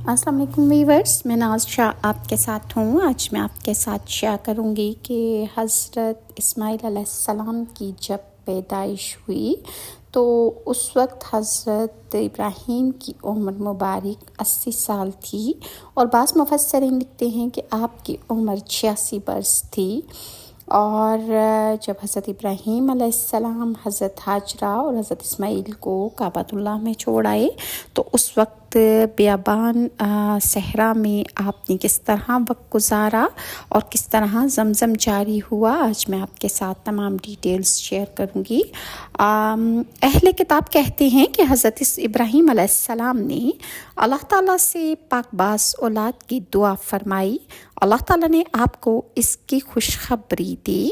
السلام علیکم ویورز، میں ناز شاہ آپ کے ساتھ ہوں۔ آج میں آپ کے ساتھ شیئر کروں گی کہ حضرت اسماعیل علیہ السلام کی جب پیدائش ہوئی تو اس وقت حضرت ابراہیم کی عمر مبارک 80 سال تھی، اور بعض مفسرین لکھتے ہیں کہ آپ کی عمر 86 برس تھی۔ اور جب حضرت ابراہیم علیہ السلام حضرت ہاجرہ اور حضرت اسماعیل کو کعبۃ اللہ میں چھوڑ آئے تو اس وقت بیابان صحرا میں آپ نے کس طرح وقت گزارا اور کس طرح زمزم جاری ہوا، آج میں آپ کے ساتھ تمام ڈیٹیلز شیئر کروں گی۔ اہل کتاب کہتے ہیں کہ حضرت ابراہیم علیہ السلام نے اللہ تعالیٰ سے پاک باز اولاد کی دعا فرمائی۔ اللہ تعالیٰ نے آپ کو اس کی خوشخبری دی۔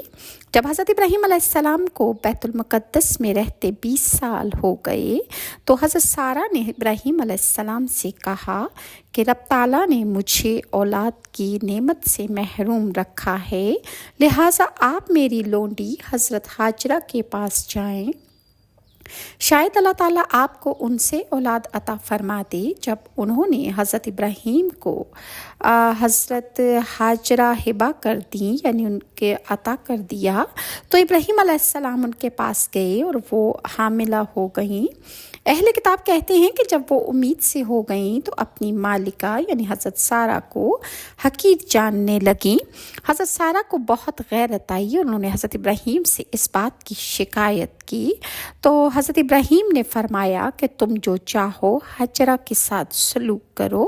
جب حضرت ابراہیم علیہ السلام کو بیت المقدس میں رہتے 20 سال ہو گئے تو حضرت سارہ نے ابراہیم علیہ السلام سے کہا کہ رب تعالیٰ نے مجھے اولاد کی نعمت سے محروم رکھا ہے، لہٰذا آپ میری لونڈی حضرت ہاجرہ کے پاس جائیں، شاید اللہ تعالیٰ آپ کو ان سے اولاد عطا فرما دے۔ جب انہوں نے حضرت ابراہیم کو حضرت ہاجرہ ہبہ کر دیں، یعنی ان کے عطا کر دیا، تو ابراہیم علیہ السلام ان کے پاس گئے اور وہ حاملہ ہو گئیں۔ اہل کتاب کہتے ہیں کہ جب وہ امید سے ہو گئیں تو اپنی مالکہ یعنی حضرت سارہ کو حقیر جاننے لگیں۔ حضرت سارہ کو بہت غیرت آئی اور انہوں نے حضرت ابراہیم سے اس بات کی شکایت کی، تو حضرت ابراہیم نے فرمایا کہ تم جو چاہو ہاجرہ کے ساتھ سلوک کرو۔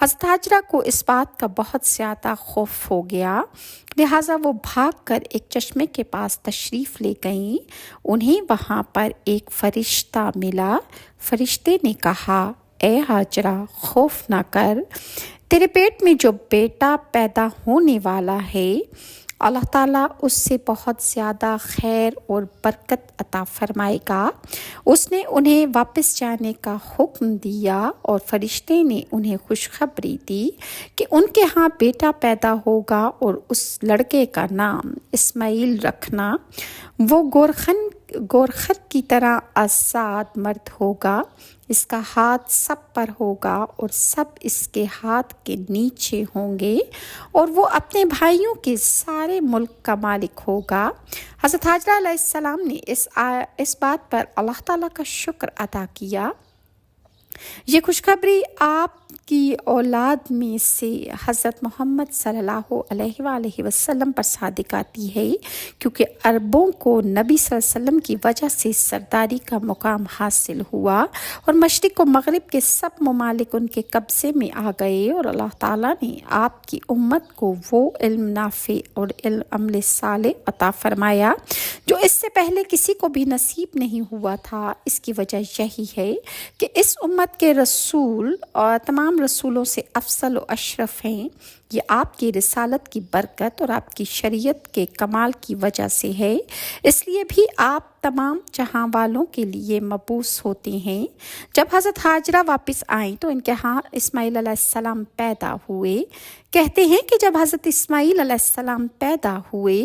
حضرت ہاجرہ کو اس بات کا بہت زیادہ خوف ہو گیا، لہٰذا وہ بھاگ کر ایک چشمے کے پاس تشریف لے گئیں۔ انہیں وہاں پر ایک فرشتہ ملا۔ فرشتے نے کہا، اے ہاجرہ خوف نہ کر، تیرے پیٹ میں جو بیٹا پیدا ہونے والا ہے اللہ تعالیٰ اس سے بہت زیادہ خیر اور برکت عطا فرمائے گا۔ اس نے انہیں واپس جانے کا حکم دیا اور فرشتے نے انہیں خوشخبری دی کہ ان کے ہاں بیٹا پیدا ہوگا اور اس لڑکے کا نام اسماعیل رکھنا۔ وہ گورخر کی طرح آزاد مرد ہوگا، اس کا ہاتھ سب پر ہوگا اور سب اس کے ہاتھ کے نیچے ہوں گے، اور وہ اپنے بھائیوں کے سارے ملک کا مالک ہوگا۔ حضرت ہاجرہ علیہ السلام نے اس بات پر اللہ تعالیٰ کا شکر ادا کیا۔ یہ خوشخبری آپ کی اولاد میں سے حضرت محمد صلی اللہ علیہ وآلہ وسلم پر صادق آتی ہے، کیونکہ عربوں کو نبی صلی اللہ علیہ وسلم کی وجہ سے سرداری کا مقام حاصل ہوا اور مشرق و مغرب کے سب ممالک ان کے قبضے میں آ گئے، اور اللہ تعالیٰ نے آپ کی امت کو وہ علم نافع اور عمل صالح عطا فرمایا جو اس سے پہلے کسی کو بھی نصیب نہیں ہوا تھا۔ اس کی وجہ یہی ہے کہ اس امت کے رسول اور تمام رسولوں سے افضل و اشرف ہیں۔ یہ آپ کی رسالت کی برکت اور آپ کی شریعت کے کمال کی وجہ سے ہے، اس لیے بھی آپ تمام جہاں والوں کے لیے مبعوث ہوتے ہیں۔ جب حضرت ہاجرہ واپس آئیں تو ان کے ہاں اسماعیل علیہ السلام پیدا ہوئے۔ کہتے ہیں کہ جب حضرت اسماعیل علیہ السلام پیدا ہوئے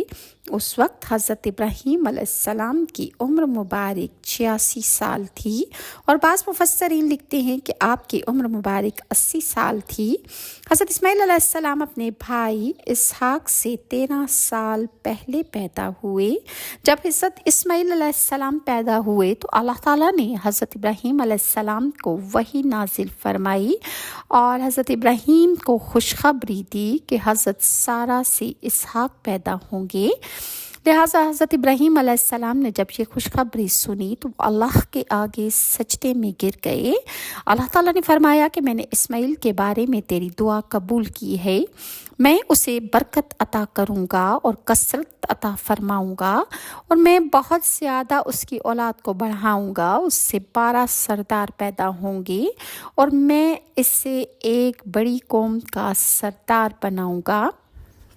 اس وقت حضرت ابراہیم علیہ السلام کی عمر مبارک 86 سال تھی، اور بعض مفسرین لکھتے ہیں کہ آپ کی عمر مبارک 80 سال تھی۔ حضرت اسماعیل علیہ السلام اپنے بھائی اسحاق سے 13 سال پہلے پیدا ہوئے۔ جب حضرت اسماعیل علیہ السلام پیدا ہوئے تو اللہ تعالیٰ نے حضرت ابراہیم علیہ السلام کو وحی نازل فرمائی اور حضرت ابراہیم کو خوشخبری دی کہ حضرت سارہ سے اسحاق پیدا ہوں گے۔ لہٰذا حضرت ابراہیم علیہ السلام نے جب یہ خوشخبری سنی تو وہ اللہ کے آگے سجدے میں گر گئے۔ اللہ تعالیٰ نے فرمایا کہ میں نے اسماعیل کے بارے میں تیری دعا قبول کی ہے، میں اسے برکت عطا کروں گا اور کثرت عطا فرماؤں گا، اور میں بہت زیادہ اس کی اولاد کو بڑھاؤں گا، اس سے 12 سردار پیدا ہوں گے اور میں اسے ایک بڑی قوم کا سردار بناؤں گا۔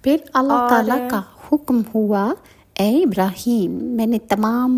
پھر اللہ تعالیٰ کا حکم ہوا، اے ابراہیم میں نے تمام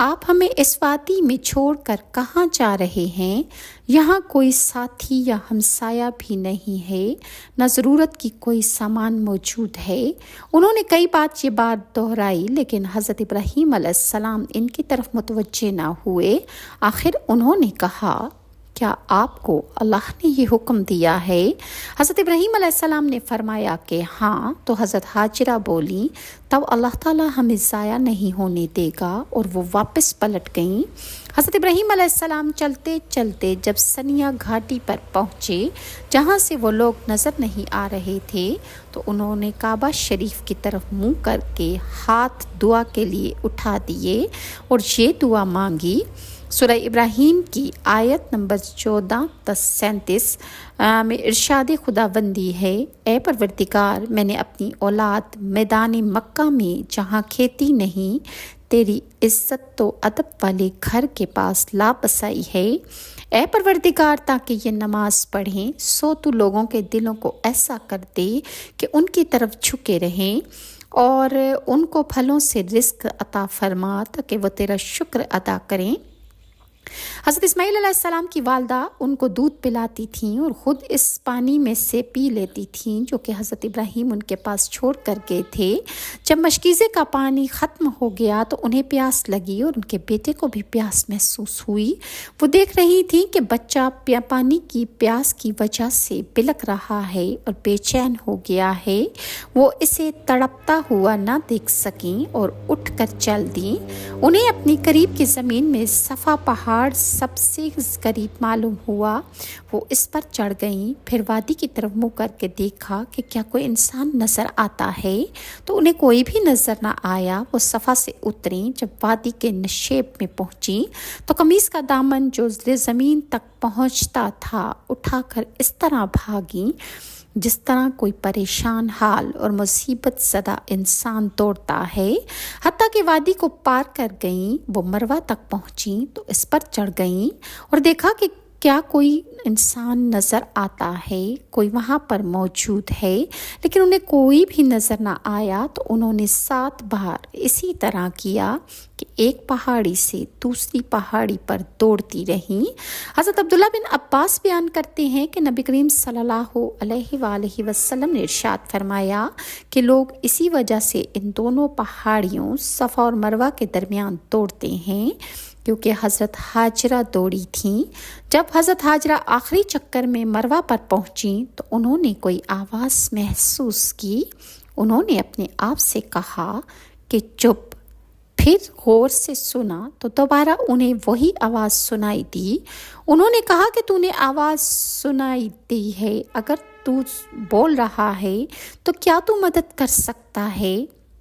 آپ ہمیں اس وادی میں چھوڑ کر کہاں جا رہے ہیں؟ یہاں کوئی ساتھی یا ہمسایہ بھی نہیں ہے، نہ ضرورت کی کوئی سامان موجود ہے۔ انہوں نے کئی یہ بات دہرائی، لیکن حضرت ابراہیم علیہ السلام ان کی طرف متوجہ نہ ہوئے۔ آخر انہوں نے کہا، کیا آپ کو اللہ نے یہ حکم دیا ہے؟ حضرت ابراہیم علیہ السلام نے فرمایا کہ ہاں۔ تو حضرت ہاجرہ بولی، تب اللہ تعالیٰ ہمیں ضائع نہیں ہونے دے گا، اور وہ واپس پلٹ گئیں۔ حضرت ابراہیم علیہ السلام چلتے چلتے جب سنیا گھاٹی پر پہنچے، جہاں سے وہ لوگ نظر نہیں آ رہے تھے، تو انہوں نے کعبہ شریف کی طرف منہ کر کے ہاتھ دعا کے لیے اٹھا دیے اور یہ دعا مانگی۔ سورہ ابراہیم کی آیت نمبر 14 تا 37 میں ارشاد خداوندی ہے، اے پروردگار، میں نے اپنی اولاد میدان مکہ میں جہاں کھیتی نہیں، تیری عزت و ادب والے گھر کے پاس لا بسائی ہے۔ اے پروردگار، تاکہ یہ نماز پڑھیں، سو تو لوگوں کے دلوں کو ایسا کر دے کہ ان کی طرف جھکے رہیں، اور ان کو پھلوں سے رزق عطا فرما تاکہ وہ تیرا شکر ادا کریں۔ حضرت اسماعیل علیہ السلام کی والدہ ان کو دودھ پلاتی تھیں اور خود اس پانی میں سے پی لیتی تھیں جو کہ حضرت ابراہیم ان کے پاس چھوڑ کر گئے تھے۔ جب مشکیزے کا پانی ختم ہو گیا تو انہیں پیاس لگی اور ان کے بیٹے کو بھی پیاس محسوس ہوئی۔ وہ دیکھ رہی تھیں کہ بچہ پانی کی پیاس کی وجہ سے بلک رہا ہے اور بے چین ہو گیا ہے۔ وہ اسے تڑپتا ہوا نہ دیکھ سکیں اور اٹھ کر چل دیں۔ انہیں اپنی قریب کی زمین میں صفا پہاڑ سب سے قریب معلوم ہوا۔ وہ اس پر چڑھ گئیں، پھر وادی کی طرف منہ کر کے دیکھا کہ کیا کوئی انسان نظر آتا ہے، تو انہیں کوئی بھی نظر نہ آیا۔ وہ صفا سے اتریں، جب وادی کے نشیب میں پہنچیں تو قمیص کا دامن جو زمین تک پہنچتا تھا اٹھا کر اس طرح بھاگیں جس طرح کوئی پریشان حال اور مصیبت زدہ انسان دوڑتا ہے، حتیٰ کہ وادی کو پار کر گئیں۔ وہ مروہ تک پہنچیں تو اس پر چڑھ گئیں اور دیکھا کہ کیا کوئی انسان نظر آتا ہے، کوئی وہاں پر موجود ہے، لیکن انہیں کوئی بھی نظر نہ آیا۔ تو انہوں نے 7 بار اسی طرح کیا کہ ایک پہاڑی سے دوسری پہاڑی پر دوڑتی رہیں۔ حضرت عبداللہ بن عباس بیان کرتے ہیں کہ نبی کریم صلی اللہ علیہ وآلہ وسلم نے ارشاد فرمایا کہ لوگ اسی وجہ سے ان دونوں پہاڑیوں صفا اور مروہ کے درمیان دوڑتے ہیں کیونکہ حضرت ہاجرہ دوڑی تھیں۔ جب حضرت ہاجرہ آخری چکر میں مروہ پر پہنچیں تو انہوں نے کوئی آواز محسوس کی۔ انہوں نے اپنے آپ سے کہا کہ چپ۔ پھر غور سے سنا تو دوبارہ انہیں وہی آواز سنائی دی۔ انہوں نے کہا کہ تو نے آواز سنائی دی ہے، اگر تو بول رہا ہے تو کیا تو مدد کر سکتا ہے؟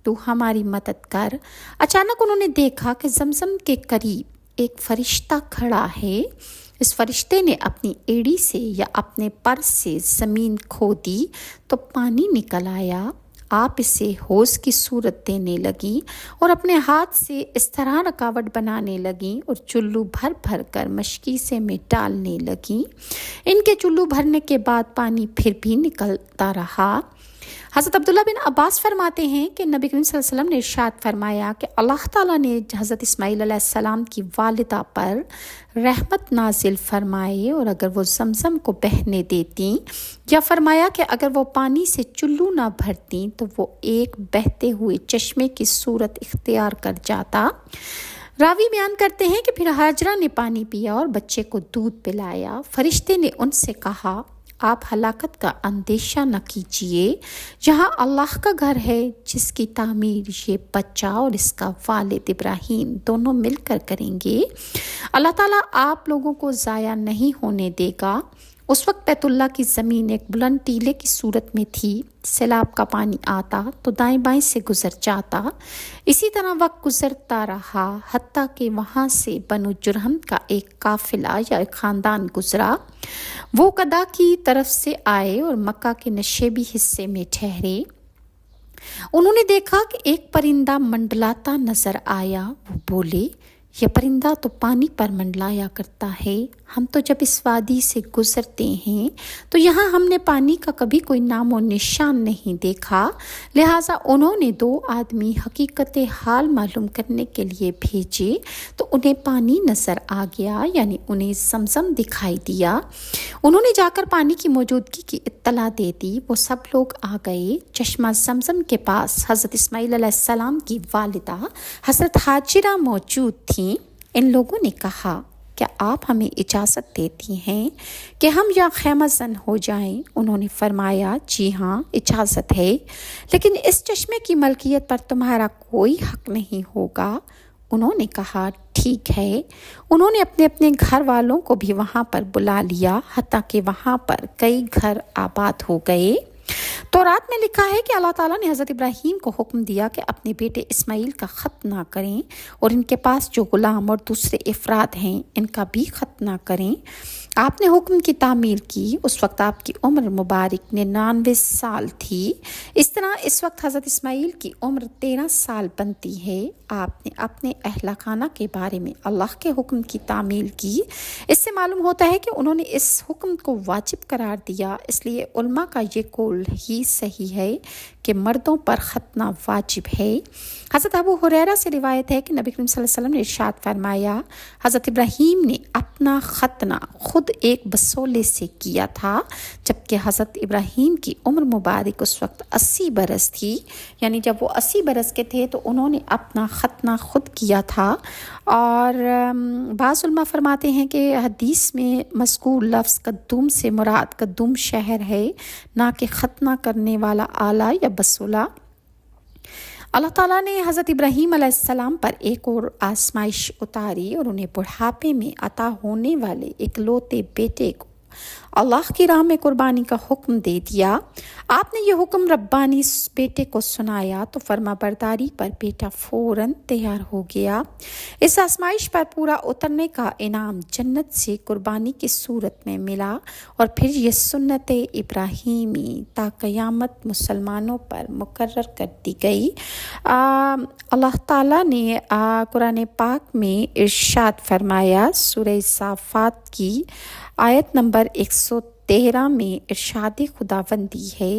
تو ہماری مدد کر۔ اچانک انہوں نے دیکھا کہ زمزم کے قریب ایک فرشتہ کھڑا ہے۔ اس فرشتے نے اپنی ایڑی سے یا اپنے پر سے زمین کھودی تو پانی نکل آیا۔ آپ اسے حوض کی صورت دینے لگیں اور اپنے ہاتھ سے اس طرح رکاوٹ بنانے لگیں اور چلو بھر بھر کر مشکیزے میں ڈالنے لگیں۔ ان کے چلو بھرنے کے بعد پانی پھر بھی نکلتا رہا۔ حضرت عبداللہ بن عباس فرماتے ہیں کہ نبی کریم صلی اللہ علیہ وسلم نے ارشاد فرمایا کہ اللہ تعالیٰ نے حضرت اسماعیل علیہ السلام کی والدہ پر رحمت نازل فرمائے، اور اگر وہ زمزم کو بہنے دیتی، یا فرمایا کہ اگر وہ پانی سے چلو نہ بھرتی تو وہ ایک بہتے ہوئے چشمے کی صورت اختیار کر جاتا۔ راوی بیان کرتے ہیں کہ پھر ہاجرہ نے پانی پیا اور بچے کو دودھ پلایا۔ فرشتے نے ان سے کہا، آپ ہلاکت کا اندیشہ نہ کیجیے، یہاں اللہ کا گھر ہے جس کی تعمیر یہ بچہ اور اس کا والد ابراہیم دونوں مل کر کریں گے۔ اللہ تعالیٰ آپ لوگوں کو ضائع نہیں ہونے دے گا۔ اس وقت بیت اللہ کی زمین ایک بلند ٹیلے کی صورت میں تھی۔ سیلاب کا پانی آتا تو دائیں بائیں سے گزر جاتا۔ اسی طرح وقت گزرتا رہا حتیٰ کہ وہاں سے بنو جرہم کا ایک قافلہ یا ایک خاندان گزرا۔ وہ قدا کی طرف سے آئے اور مکہ کے نشیبی حصے میں ٹھہرے۔ انہوں نے دیکھا کہ ایک پرندہ منڈلاتا نظر آیا۔ وہ بولے، یہ پرندہ تو پانی پر منڈلایا کرتا ہے، ہم تو جب اس وادی سے گزرتے ہیں تو یہاں ہم نے پانی کا کبھی کوئی نام و نشان نہیں دیکھا، لہٰذا انہوں نے 2 آدمی حقیقت حال معلوم کرنے کے لیے بھیجے تو انہیں پانی نظر آ گیا، یعنی انہیں زمزم دکھائی دیا۔ انہوں نے جا کر پانی کی موجودگی کی اطلاع دے دی۔ وہ سب لوگ آ گئے چشمہ زمزم کے پاس۔ حضرت اسماعیل علیہ السلام کی والدہ حضرت ہاجرہ موجود تھیں۔ ان لوگوں نے کہا، کیا آپ ہمیں اجازت دیتی ہیں کہ ہم یہاں خیمہ زن ہو جائیں؟ انہوں نے فرمایا، جی ہاں اجازت ہے، لیکن اس چشمے کی ملکیت پر تمہارا کوئی حق نہیں ہوگا۔ انہوں نے کہا، ٹھیک ہے۔ انہوں نے اپنے اپنے گھر والوں کو بھی وہاں پر بلا لیا، حتیٰ کہ وہاں پر کئی گھر آباد ہو گئے۔ تورات میں لکھا ہے کہ اللہ تعالیٰ نے حضرت ابراہیم کو حکم دیا کہ اپنے بیٹے اسماعیل کا ختنہ نہ کریں، اور ان کے پاس جو غلام اور دوسرے افراد ہیں ان کا بھی ختنہ نہ کریں۔ آپ نے حکم کی تعمیل کی۔ اس وقت آپ کی عمر مبارک 99 سال تھی۔ اس طرح اس وقت حضرت اسماعیل کی عمر 13 سال بنتی ہے۔ آپ نے اپنے اہل خانہ کے بارے میں اللہ کے حکم کی تعمیل کی۔ اس سے معلوم ہوتا ہے کہ انہوں نے اس حکم کو واجب قرار دیا، اس لیے علماء کا یہ قول ہی صحیح ہے کہ مردوں پر ختنہ واجب ہے۔ حضرت ابو ہریرہ سے روایت ہے کہ نبی کریم صلی اللہ علیہ وسلم نے ارشاد فرمایا، حضرت ابراہیم نے اپنا ختنہ خود ایک بسولے سے کیا تھا، جبکہ حضرت ابراہیم کی عمر مبارک اس وقت 80 برس تھی، یعنی جب وہ 80 برس کے تھے تو انہوں نے اپنا ختنہ خود کیا تھا۔ اور بعض علماء فرماتے ہیں کہ حدیث میں مذکور لفظ قدوم سے مراد قدوم شہر ہے، نہ کہ ختنہ کرنے والا آلہ یا بسولہ۔ اللہ تعالیٰ نے حضرت ابراہیم علیہ السلام پر ایک اور آزمائش اتاری اور انہیں بڑھاپے میں عطا ہونے والے اکلوتے بیٹے کو اللہ کی راہ میں قربانی کا حکم دے دیا۔ آپ نے یہ حکم ربانی بیٹے کو سنایا تو فرما برداری پر بیٹا فوراً تیار ہو گیا۔ اس آزمائش پر پورا اترنے کا انعام جنت سے قربانی کی صورت میں ملا، اور پھر یہ سنت ابراہیمی تا قیامت مسلمانوں پر مقرر کر دی گئی۔ اللہ تعالیٰ نے قرآن پاک میں ارشاد فرمایا، سورہ صافات کی آیت نمبر 113 میں ارشاد خداوندی ہے،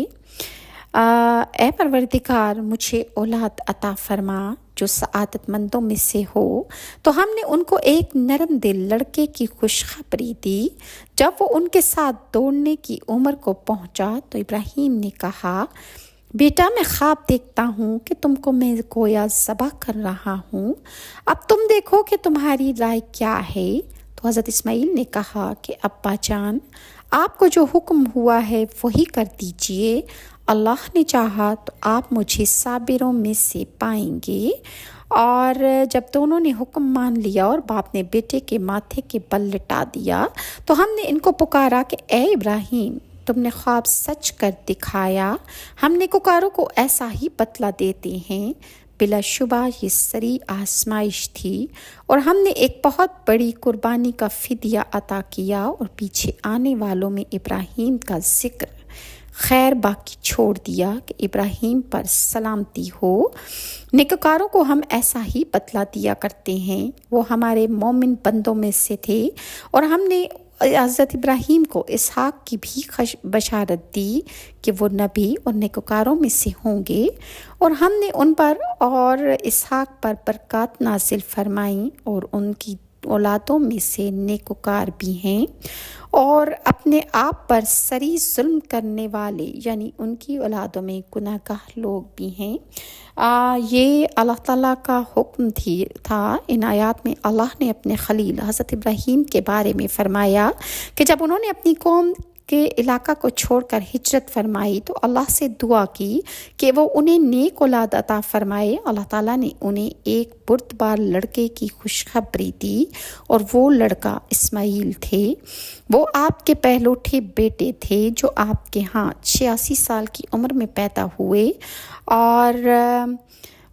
اے پروردگار مجھے اولاد عطا فرما جو سعادت مندوں میں سے ہو۔ تو ہم نے ان کو ایک نرم دل لڑکے کی خوشخبری دی۔ جب وہ ان کے ساتھ دوڑنے کی عمر کو پہنچا تو ابراہیم نے کہا، بیٹا میں خواب دیکھتا ہوں کہ تم کو میں گویا ذبح کر رہا ہوں، اب تم دیکھو کہ تمہاری رائے کیا ہے۔ تو حضرت اسماعیل نے کہا کہ ابا جان، آپ کو جو حکم ہوا ہے وہی کر دیجئے، اللہ نے چاہا تو آپ مجھے صابروں میں سے پائیں گے۔ اور جب دونوں نے حکم مان لیا اور باپ نے بیٹے کے ماتھے کے بل لٹا دیا تو ہم نے ان کو پکارا کہ اے ابراہیم، تم نے خواب سچ کر دکھایا، ہم نیکوکاروں کو ایسا ہی بدلہ دیتے ہیں۔ بلا شبہ یہ سری آزمائش تھی، اور ہم نے ایک بہت بڑی قربانی کا فدیہ عطا کیا، اور پیچھے آنے والوں میں ابراہیم کا ذکر خیر باقی چھوڑ دیا کہ ابراہیم پر سلامتی ہو۔ نیکوکاروں کو ہم ایسا ہی بدلہ دیا کرتے ہیں، وہ ہمارے مومن بندوں میں سے تھے، اور ہم نے حضرت ابراہیم کو اسحاق کی بھی بشارت دی کہ وہ نبی اور نیکوکاروں میں سے ہوں گے، اور ہم نے ان پر اور اسحاق پر برکات نازل فرمائیں، اور ان کی اولادوں میں سے نیکوکار بھی ہیں، اور اپنے آپ پر سری ظلم کرنے والے یعنی ان کی اولادوں میں گناہ گار لوگ بھی ہیں۔ یہ اللہ تعالیٰ کا حکم تھا۔ ان آیات میں اللہ نے اپنے خلیل حضرت ابراہیم کے بارے میں فرمایا کہ جب انہوں نے اپنی قوم کے علاقہ کو چھوڑ کر ہجرت فرمائی تو اللہ سے دعا کی کہ وہ انہیں نیک اولاد عطا فرمائے۔ اللہ تعالیٰ نے انہیں ایک بردبار لڑکے کی خوشخبری دی، اور وہ لڑکا اسماعیل تھے۔ وہ آپ کے پہلوٹھے بیٹے تھے جو آپ کے ہاں 86 سال کی عمر میں پیدا ہوئے، اور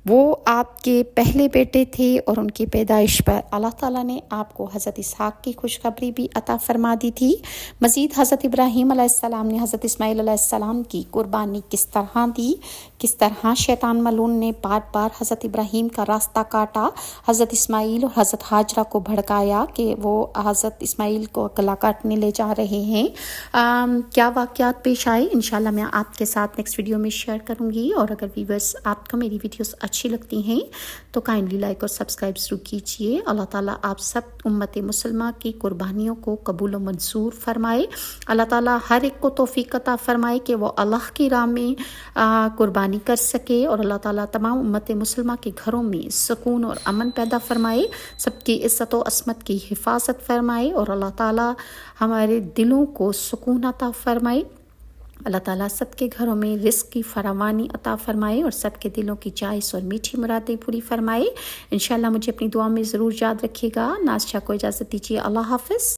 وہ آپ کے پہلے بیٹے تھے اور ان کی پیدائش پر اللہ تعالیٰ نے آپ کو حضرت اسحاق کی خوشخبری بھی عطا فرما دی تھی۔ مزید حضرت ابراہیم علیہ السلام نے حضرت اسماعیل علیہ السلام کی قربانی کس طرح دی، کس طرح شیطان ملعون نے بار بار حضرت ابراہیم کا راستہ کاٹا، حضرت اسماعیل اور حضرت ہاجرہ کو بھڑکایا کہ وہ حضرت اسماعیل کو گلا کاٹنے لے جا رہے ہیں، کیا واقعات پیش آئے انشاءاللہ میں آپ کے ساتھ نیکسٹ ویڈیو میں شیئر کروں گی۔ اور اگر ویورز آپ کو میری ویڈیوز اچھی لگتی ہیں تو کائنڈلی لائک اور سبسکرائب ضرور کیجیے۔ اللہ تعالیٰ آپ سب امت مسلمہ کی قربانیوں کو قبول و منظور فرمائے۔ اللہ تعالیٰ ہر ایک کو توفیق عطا فرمائے کہ وہ اللہ کی راہ میں قربانی کر سکے، اور اللہ تعالیٰ تمام امت مسلمہ کے گھروں میں سکون اور امن پیدا فرمائے، سب کی عزت و عصمت کی حفاظت فرمائے، اور اللہ تعالیٰ ہمارے دلوں کو سکون عطا فرمائے۔ اللہ تعالیٰ سب کے گھروں میں رزق کی فراوانی عطا فرمائے اور سب کے دلوں کی جائز اور میٹھی مرادیں پوری فرمائے۔ انشاءاللہ مجھے اپنی دعا میں ضرور یاد رکھیے گا۔ ناز شاہ کو اجازت دیجیے، اللہ حافظ۔